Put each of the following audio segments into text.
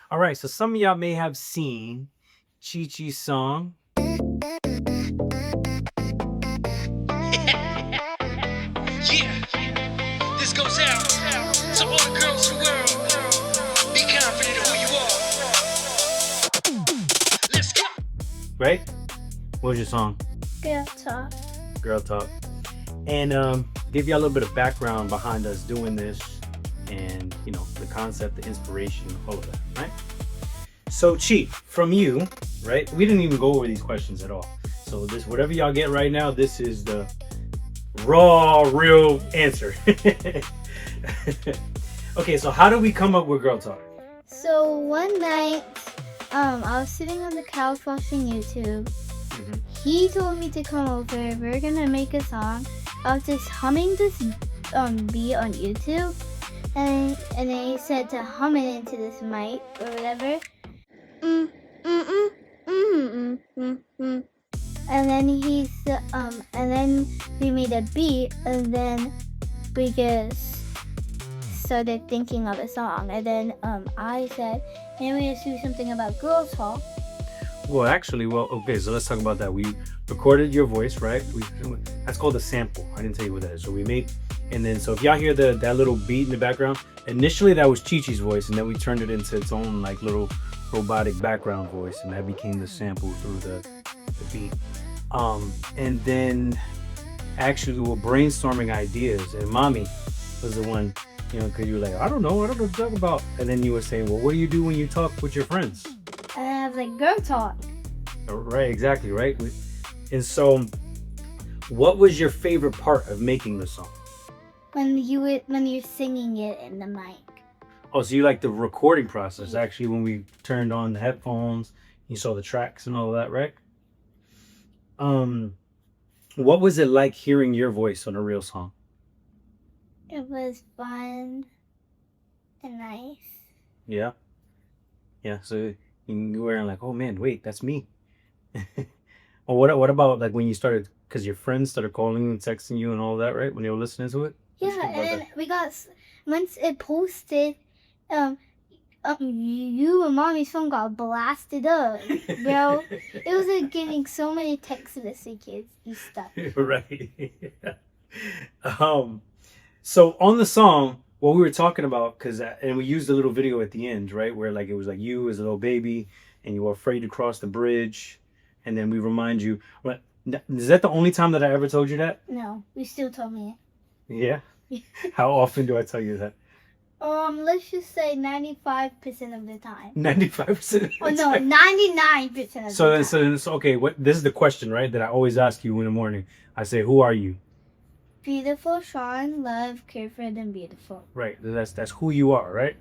All right, so some of y'all may have seen Chi Chi's song. Yeah, this goes out to all the girls in the world. Be confident in who you are. Let's go. Right? What was your song? Girl talk. Girl Talk. And give you a little bit of background behind us doing this and, the concept, the inspiration, all of that, right? So, Chi, from you, right? We didn't even go over these questions at all. So, this, whatever y'all get right now, this is the raw, real answer. Okay, so how do we come up with Girl Talk? So one night, I was sitting on the couch watching YouTube. Mhm. He told me to come over. We're gonna make a song. I was just humming this beat on YouTube, and then he said to hum it into this mic or whatever. Mm, mm, mm, mm, mm, mm, mm. And then and then we made a beat, and then we just started thinking of a song, and then I said, maybe let's do something about girl talk. Well, actually, okay, so let's talk about that. We recorded your voice, right? That's called a sample. I didn't tell you what that is. So we made, and then, so if y'all hear that little beat in the background, initially that was Chi Chi's voice, and then we turned it into its own, like, little robotic background voice, and that became the sample through the beat. And then actually we were brainstorming ideas, and Mommy was the one, because you were like, I don't know what to talk about. And then you were saying, well, what do you do when you talk with your friends? And I was like, girl talk. Right, exactly, right? And so, what was your favorite part of making the song? When you're singing it in the mic. Oh, so you like the recording process, actually, when we turned on the headphones, you saw the tracks and all of that, right? What was it like hearing your voice on a real song? It was fun and nice. Yeah. Yeah, so you were like, oh man, wait, that's me. Well, what about like when you started, because your friends started calling you and texting you and all that, right? When they were listening to it? Yeah, and then we got, once it posted, you and Mommy's phone got blasted up, bro. It was like getting so many text messages and stuff. Right. So on the song, what we were talking about, and we used a little video at the end, right, where like it was like you as a little baby, and you were afraid to cross the bridge, and then we remind you. What is that? The only time that I ever told you that? No, you still told me Yeah. How often do I tell you that? Let's just say 95% of the time. 95%. Oh no, 99% of the time. So okay. What this is the question, right? That I always ask you in the morning. I say, "Who are you?" Beautiful, Sean, love, carefree, and beautiful. Right. That's who you are, right?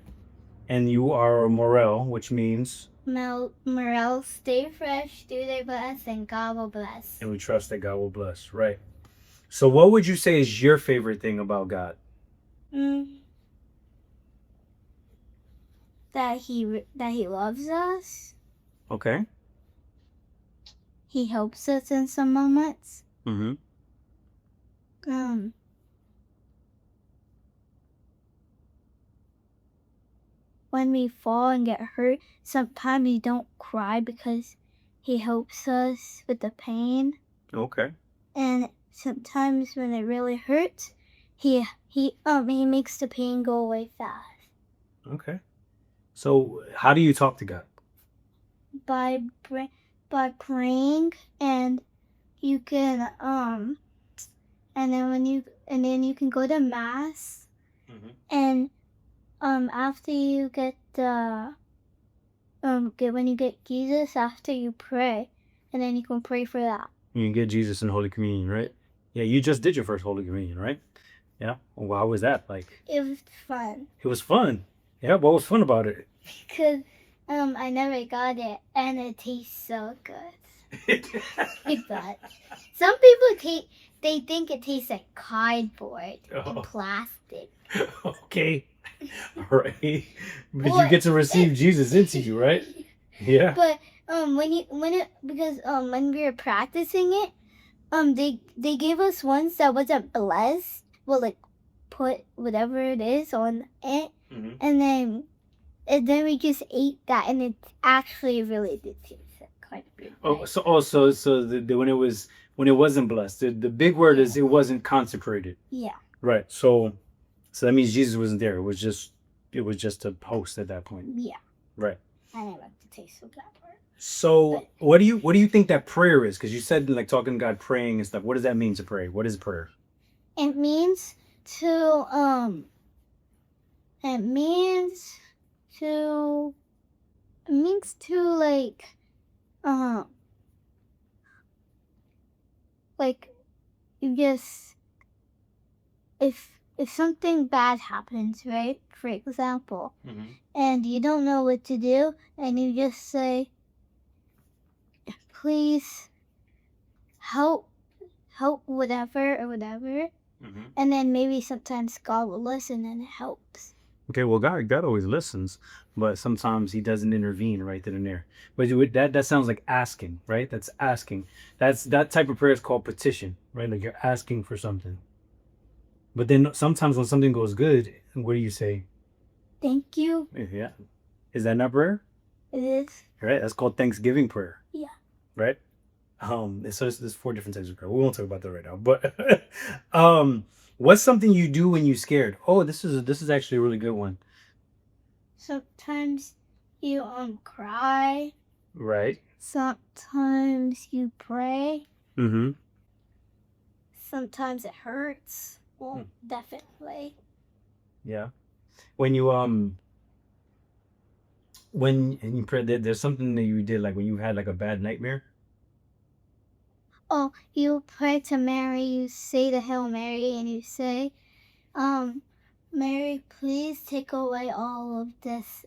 And you are Morel, which means. Morel, stay fresh, do their best, and God will bless. And we trust that God will bless, right? So, what would you say is your favorite thing about God? That he loves us. Okay. He helps us in some moments. Mm-hmm. When we fall and get hurt, sometimes we don't cry because he helps us with the pain. Okay. And sometimes when it really hurts, he makes the pain go away fast. Okay. So, how do you talk to God? By praying, and you can and then you can go to mass, and after you get when you get Jesus, after you pray, and then you can pray for that. You can get Jesus in Holy Communion, right? Yeah, you just did your first Holy Communion, right? Yeah. Well, how was that like? It was fun. It was fun. Yeah. What was fun about it? Because I never got it, and it tastes so good. But some people they think it tastes like cardboard and plastic. Okay. All right. But you get to receive Jesus into you, right? Yeah. But when we were practicing it, they gave us ones that wasn't blessed. Well, like put whatever it is on it, and then And then we just ate that, and it actually really did taste quite a bit. Oh, Right? when it wasn't blessed, the big word is it wasn't consecrated. Yeah. Right. So that means Jesus wasn't there. It was just a host at that point. Yeah. Right. I didn't like the taste of that part. So what do you think that prayer is? Because you said like talking to God, praying and stuff. What does that mean to pray? What is prayer? It means to it means to like you just if something bad happens, right? For example, Mm-hmm. and you don't know what to do, and you just say, please help whatever or whatever, Mm-hmm. and then maybe sometimes God will listen and it helps. Okay, well, God always listens, but sometimes He doesn't intervene right then and there. But that sounds like asking, right? That's asking. That type of prayer is called petition, right? Like you're asking for something. But then sometimes when something goes good, what do you say? Thank you. Yeah, is that not prayer? It is. Right, that's called Thanksgiving prayer. Yeah. Right. So there's 4 different types of prayer. We won't talk about that right now. But what's something you do when you're scared? Oh, this is actually a really good one. Sometimes you cry. Right. Sometimes you pray. Mm-hmm. Sometimes it hurts. Well, definitely. Yeah. When you when you pray, there's something that you did like when you had like a bad nightmare. Oh, you pray to Mary. You say the Hail Mary, and you say, Mary, please take away all of this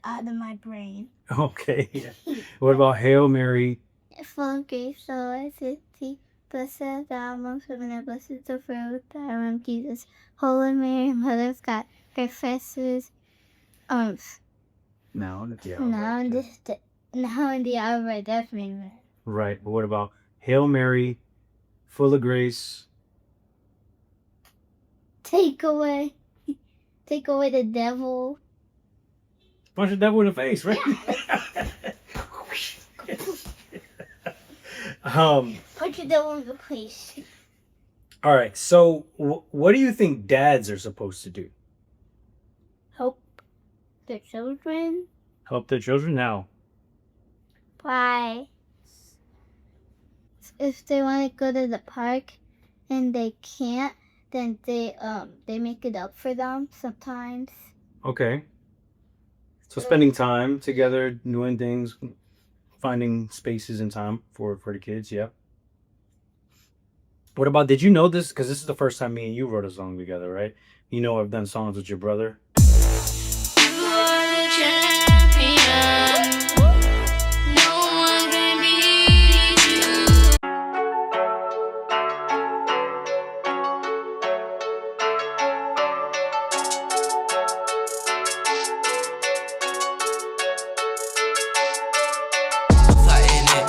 out of my brain. Okay. Yeah. What about Hail Mary? Full of grace, the Lord is with thee. Blessed art thou amongst women, and blessed is the fruit of thy womb, Jesus. Holy Mary, Mother of God, pray for us sinners, No, not the now in the hour of our death. Amen. Right. But what about Hail Mary, full of grace? Take away the devil. Punch the devil in the face, right? Put the devil in the place. All right. So, what do you think dads are supposed to do? Help their children Help their children now. by if they want to go to the park and they can't, then they make it up for them sometimes. Okay. So spending time together, doing things, finding spaces and time for the kids. Yeah. What about? Did you know this? Because this is the first time me and you wrote a song together, right? You know, I've done songs with your brother. You are the champion. No one can beat you. Fighting it,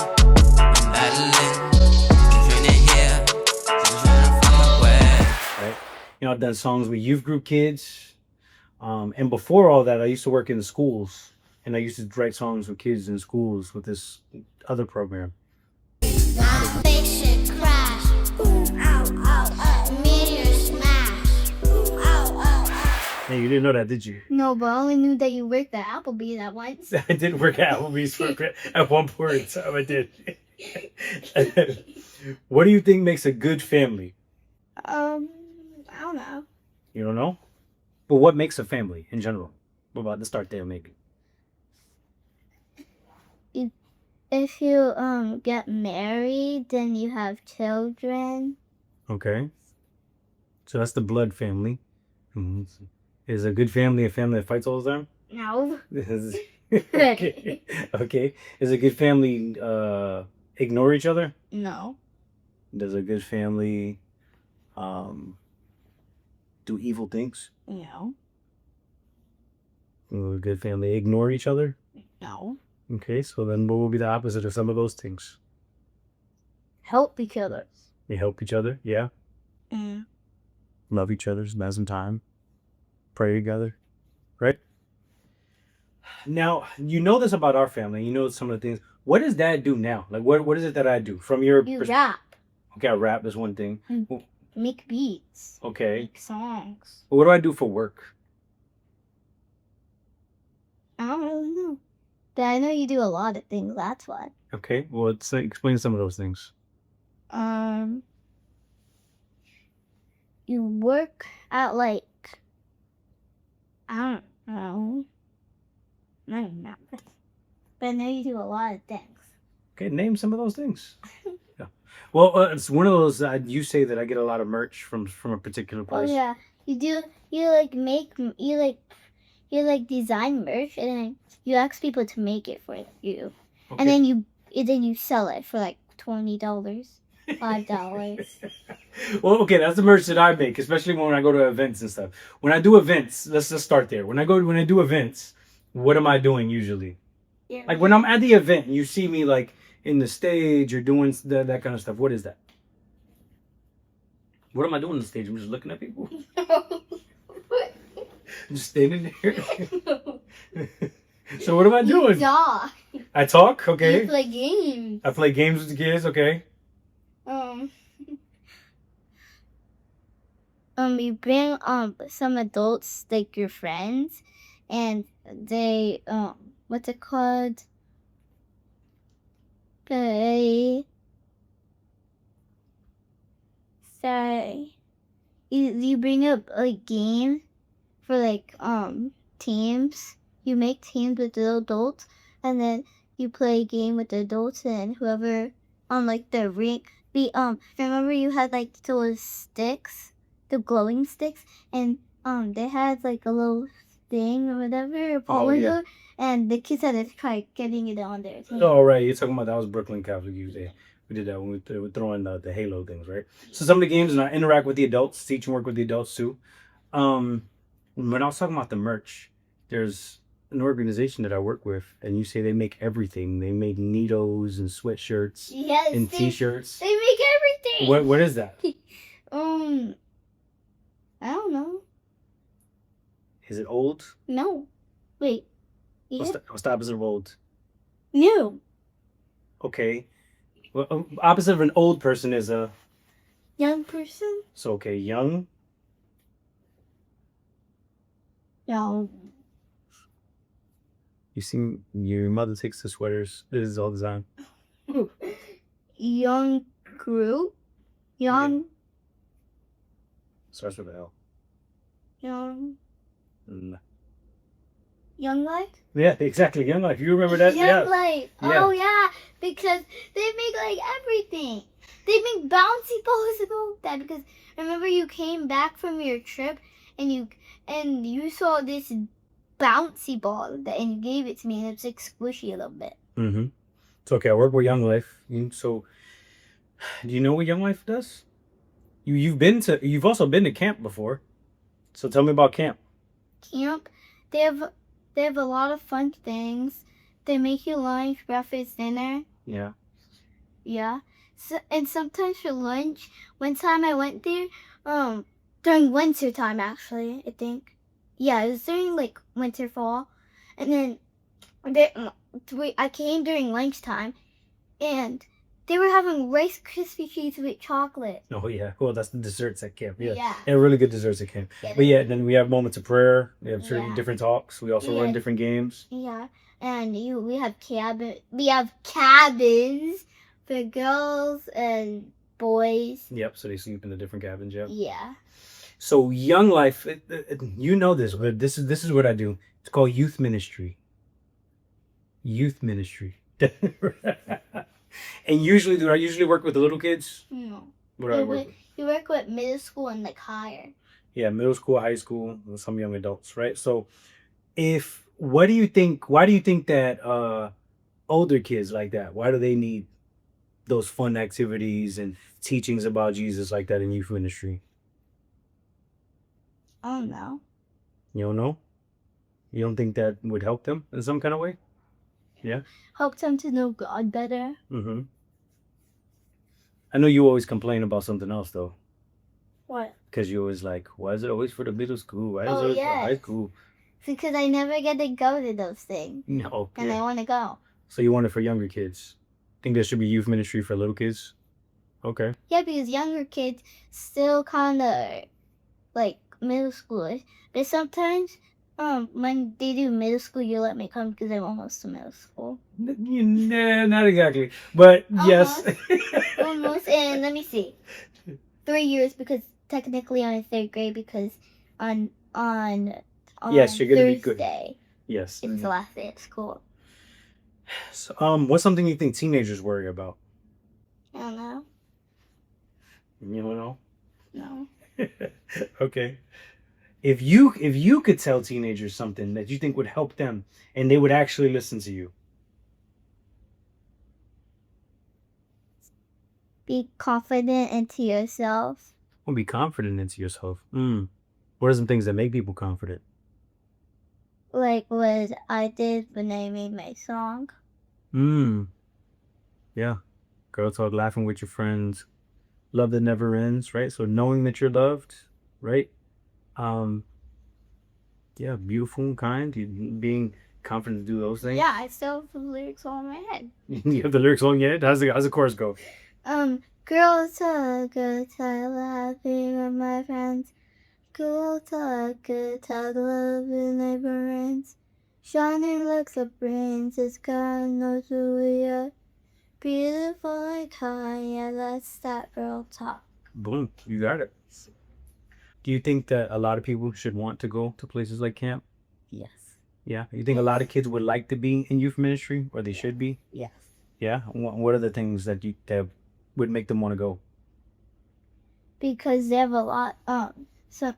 I'm battling. Training here, just trying to find my way. Right? You know, I've done songs with youth group kids. And before all that, I used to work in the schools, and I used to write songs with kids in schools with this other program. Spaceship crash. Meteor smash. Hey, you didn't know that, did you? No, but I only knew that you worked at Applebee's at once. I did work at Applebee's at one point in time. I did. What do you think makes a good family? I don't know. You don't know? But what makes a family in general? What about the start there, maybe? If you get married, then you have children. Okay. So that's the blood family. Mhm. Is a good family a family that fights all the time? No. Okay. Okay. Is a good family ignore each other? No. Does a good family do evil things? No. Will a good family ignore each other? No. Okay, so then what will be the opposite of some of those things? Help each other. They help each other, yeah. Mm. Love each other, spend some time, pray together, right? Now you know this about our family. You know some of the things. What does Dad do now? Like what is it that I do from your You rap, Okay, I rap is one thing. Well, make beats, okay. make songs. What do I do for work? I don't really know. But I know you do a lot of things, that's why. Okay. Well, let's explain some of those things. Um, you work at like, I don't know. I don't know. But I know you do a lot of things. Okay, name some of those things. Yeah. Well, it's one of those. You say that I get a lot of merch from a particular Oh place. yeah, you do. You like make you like design merch, and then you ask people to make it for you, Okay. and then you sell it for like $20, $5. Well, okay, that's the merch that I make, especially when I go to events and stuff. When I do events, let's just start there. When I do events, what am I doing usually? Like when I'm at the event, and you see me like in the stage or doing that kind of stuff. What is that? What am I doing on the stage? I'm just looking at people. I'm just standing there. So what am I You doing? talk. I talk. Okay. You play games. I play games with the kids. Okay. You bring some adults like your friends, and they what's it called? They say you bring up like game for like teams. You make teams with the adults, and then you play a game with the adults, and whoever on like the ring. Remember you had like those sticks, the glowing sticks, and they had like a little thing or whatever, a Oh, yeah. and the kids had to try getting it on there. Oh, right. You're talking about that was Brooklyn Catholic Youth Day. We did that when we were throwing the Halo things, right? So some of the games, and I interact with the adults, teach and work with the adults too. When I was talking about the merch, there's an organization that I work with, and you say they make everything. They make needles and sweatshirts Yes, and T-shirts. they make everything. What is that? I don't know. Is it old? No, wait. What's the opposite of old? New. Okay. Well, opposite of an old person is a Young person. so okay young. No. You see, your mother takes the sweaters. This is all the time. Young group. Young. Starts with an L. Young. Mm. Young life. Yeah, exactly. Young Life. You remember that? Young Yeah. life. Yeah. Oh yeah, because they make like everything. They make bouncy balls and all that. Because remember you came back from your trip and you saw this bouncy ball and you gave it to me, and it's like squishy a little bit. Mm-hmm. It's okay. I work with Young Life. So, do you know what Young Life does? You've also been to camp before. So tell me about camp. Camp, they have a lot of fun things. They make you lunch, breakfast, dinner. Yeah. Yeah. So, and sometimes for lunch, one time I went there, during winter time actually, I think. Yeah, it was during like winter fall, and then I came during lunchtime, and they were having Rice Krispie treats with chocolate. Oh yeah. Well, that's the desserts at camp. Yeah. Yeah. Yeah, really good desserts at camp. Yeah, But yeah, then we have moments of prayer. We have certain Yeah. different talks. We also run Yeah. different games. Yeah, and we have cabins for girls and boys. Yep. So they sleep in the different cabins. Yeah. Yeah. So Young Life, you know this, but this is what I do. It's called youth ministry. Youth ministry. And usually, do I usually work with the little kids? No. What do I work with? You work with middle school and like higher. Yeah, middle school, high school, and some young adults, right? So, what do you think? Why do you think that older kids like that? Why do they need those fun activities and teachings about Jesus like that in youth ministry? I don't know. You don't know? You don't think that would help them in some kind of way? Yeah. Help them to know God better. Mm-hmm. I know you always complain about something else though, What? because you always like, why is it always for the middle school? Why is it Oh, always for yes. high school? because I never get to go to those things, No. and I want to go. So you want it for younger kids? Think there should be youth ministry for little kids? Okay. Yeah, because younger kids still kind of like middle schoolers. But sometimes, when they do middle school, you let me come because I'm almost to middle school. Nah, not exactly. But yes. Almost, and let me see, 3 years because technically I'm in third grade because on Yes, you're gonna be good. Thursday Yes. it's the last day of school. So, what's something you think teenagers worry about? I don't know. You don't know? No. Okay. If you could tell teenagers something that you think would help them and they would actually listen to you. Be confident into yourself. Well, be confident into yourself. What are some things that make people confident? Like what I did when I made my song. Yeah. Girl talk, laughing with your friends, love that never ends, right? So knowing that you're loved, right? Yeah, beautiful and kind, being confident to do those things. Yeah, I still have the lyrics all in my head. You have the lyrics on your head? How's the chorus go? Girls talk, good time laughing with my friends. Girl talk, good talk, loving neighbor ends. Shining like the brains, it's God knows who we are. Beautiful and kind, yeah, that's that girl talk. Boom, you got it. Do you think that a lot of people should want to go to places like camp? Yes. Yeah. You think a lot of kids would like to be in youth ministry, or they should be? Yes. Yeah. What are the things that would make them want to go? Because they have a lot, so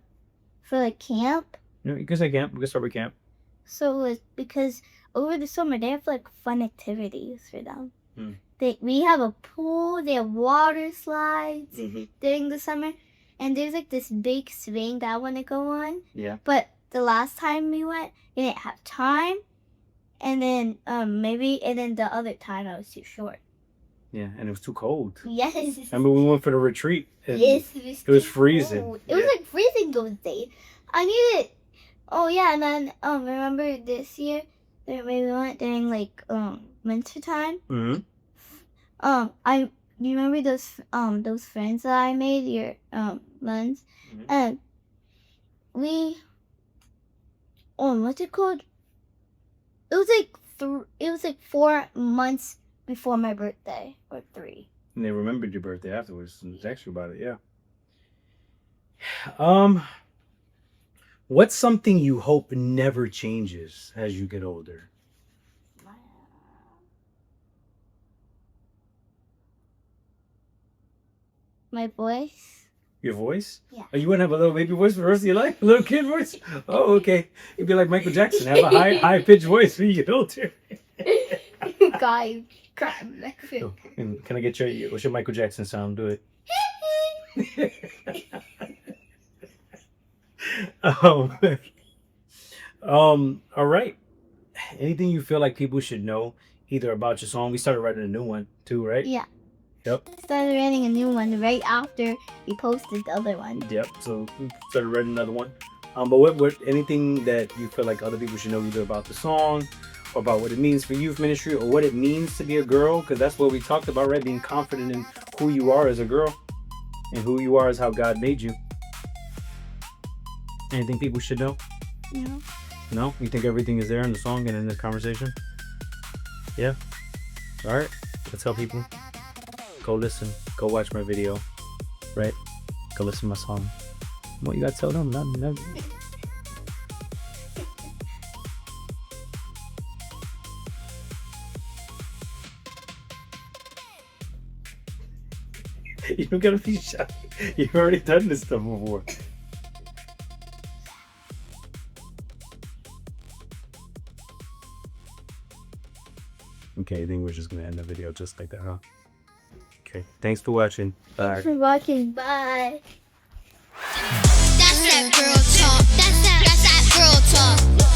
for the camp, You can say camp. We can start with camp. so it's because over the summer they have like fun activities for them. Hmm. We have a pool, they have water slides during the summer, and there's like this big swing that I want to go on. Yeah. But the last time we went, we didn't have time, and then the other time I was too short. Yeah, and it was too cold. Yes. Remember we went for the retreat? And Yes, it was too freezing. cold. It was like freezing those days. I need it. Oh yeah, and then remember this year that we went during like winter time? Mm-hmm. You remember those friends that I made, your friends? Mhm. And what's it called? It was like 4 months before my birthday, or 3. And they remembered your birthday afterwards and text you about it. Yeah. What's something you hope never changes as you get older? My voice. Your voice? Yeah. Oh, you wouldn't have a little baby voice for the rest of your life? A little kid voice? Oh, okay. You'd be like Michael Jackson, have a high pitched voice when you get older. Guy, crap. Oh, and can I get what's your Michael Jackson sound? Do it. All right. Anything you feel like people should know either about your song? We started writing a new one too, right? Yeah. Yep. Started writing a new one right after we posted the other one. Yep. So we started writing another one. But what anything that you feel like other people should know either about the song or about what it means for youth ministry or what it means to be a girl, because that's what we talked about, right? Being confident in who you are as a girl and who you are as how God made you. Anything people should know? No. No? You think everything is there in the song and in this conversation? Yeah? All right. Let's tell people. Go listen. Go watch my video. Right? Go listen to my song. What you gotta tell them? Nothing. You don't gotta be shy. You've already done this stuff before. Okay, I think we're just gonna end the video just like that, huh? Okay, thanks for watching. Bye. Thanks for watching. Bye. That's that girl talk. That's that girl talk.